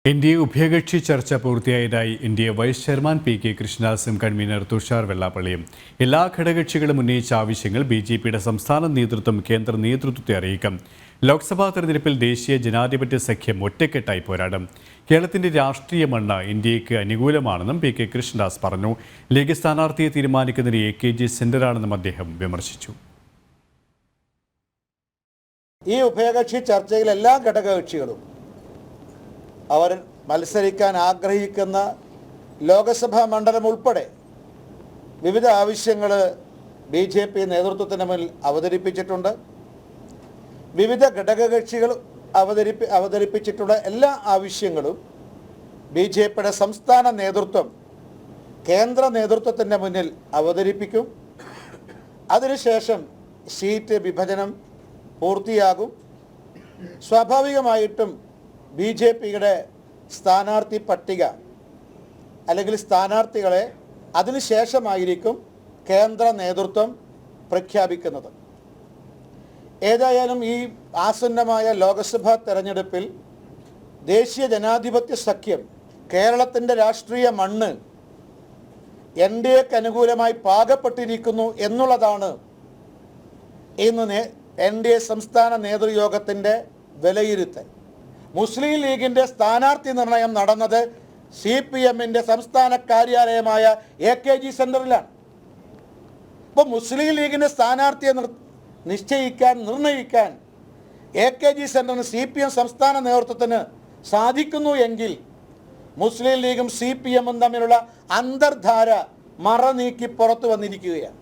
India ഉഭയകക്ഷി ചർച്ച പൂർത്തിയായതായി ഇന്ത്യ വൈസ് ചെയർമാൻ പി.കെ. കൃഷ്ണദാസും കൺവീനർ തുഷാർ വെള്ളാപ്പള്ളിയും. എല്ലാ ഘടകകക്ഷികളും ഉന്നയിച്ച ആവശ്യങ്ങൾ ബി.ജെ.പിയുടെ സംസ്ഥാന നേതൃത്വം കേന്ദ്ര നേതൃത്വത്തെ അറിയിക്കും. ലോക്സഭാ തെരഞ്ഞെടുപ്പിൽ ദേശീയ ജനാധിപത്യ സഖ്യം ഒറ്റക്കെട്ടായി പോരാടും. കേരളത്തിന്റെ രാഷ്ട്രീയ മണ്ണ് ഇന്ത്യക്ക് അനുകൂലമാണെന്നും പി.കെ. കൃഷ്ണദാസ് പറഞ്ഞു. ലീഗ് സ്ഥാനാർത്ഥിയെ തീരുമാനിക്കുന്നതിന് എ.കെ.ജി. സെന്ററാണെന്നും അദ്ദേഹം വിമർശിച്ചു. ഈ ഉഭയകക്ഷി ചർച്ചയിൽ എല്ലാ ഘടകകക്ഷികളും അവർ മത്സരിക്കാൻ ആഗ്രഹിക്കുന്ന ലോകസഭാ മണ്ഡലം ഉൾപ്പെടെ വിവിധ ആവശ്യങ്ങൾ ബി.ജെ.പി. നേതൃത്വത്തിന് മുന്നിൽ അവതരിപ്പിച്ചിട്ടുണ്ട്. വിവിധ ഘടകകക്ഷികൾ അവതരിപ്പിച്ചിട്ടുള്ള എല്ലാ ആവശ്യങ്ങളും ബി.ജെ.പിയുടെ സംസ്ഥാന നേതൃത്വം കേന്ദ്ര നേതൃത്വത്തിൻ്റെ മുന്നിൽ അവതരിപ്പിക്കും. അതിനുശേഷം സീറ്റ് വിഭജനം പൂർത്തിയാകും. സ്വാഭാവികമായിട്ടും ബി.ജെ.പിയുടെ സ്ഥാനാർത്ഥി പട്ടിക അല്ലെങ്കിൽ സ്ഥാനാർത്ഥികളെ അതിനുശേഷമായിരിക്കും കേന്ദ്ര നേതൃത്വം പ്രഖ്യാപിക്കുന്നത്. ഏതായാലും ഈ ആസന്നമായ ലോക്സഭാ തെരഞ്ഞെടുപ്പിൽ ദേശീയ ജനാധിപത്യ സഖ്യം കേരളത്തിൻ്റെ രാഷ്ട്രീയ മണ്ണ് എൻ.ഡി.എക്ക് അനുകൂലമായി പാകപ്പെട്ടിരിക്കുന്നു എന്നുള്ളതാണ് ഇന്ന് എൻ.ഡി.എ സംസ്ഥാന നേതൃയോഗത്തിൻ്റെ വിലയിരുത്തൽ. മുസ്ലിം ലീഗിൻ്റെ സ്ഥാനാർത്ഥി നിർണയം നടന്നത് CPM-ൻ്റെ സംസ്ഥാന കാര്യാലയമായ എ.കെ.ജി. സെൻറ്ററിലാണ്. ഇപ്പോൾ മുസ്ലിം ലീഗിൻ്റെ സ്ഥാനാർത്ഥിയെ നിർണയിക്കാൻ എ.കെ.ജി. സെൻറ്ററിന് CPM സംസ്ഥാന നേതൃത്വത്തിന് സാധിക്കുന്നു എങ്കിൽ മുസ്ലിം ലീഗും CPM-ഉം തമ്മിലുള്ള അന്തർധാര മറ നീക്കി പുറത്തു വന്നിരിക്കുകയാണ്.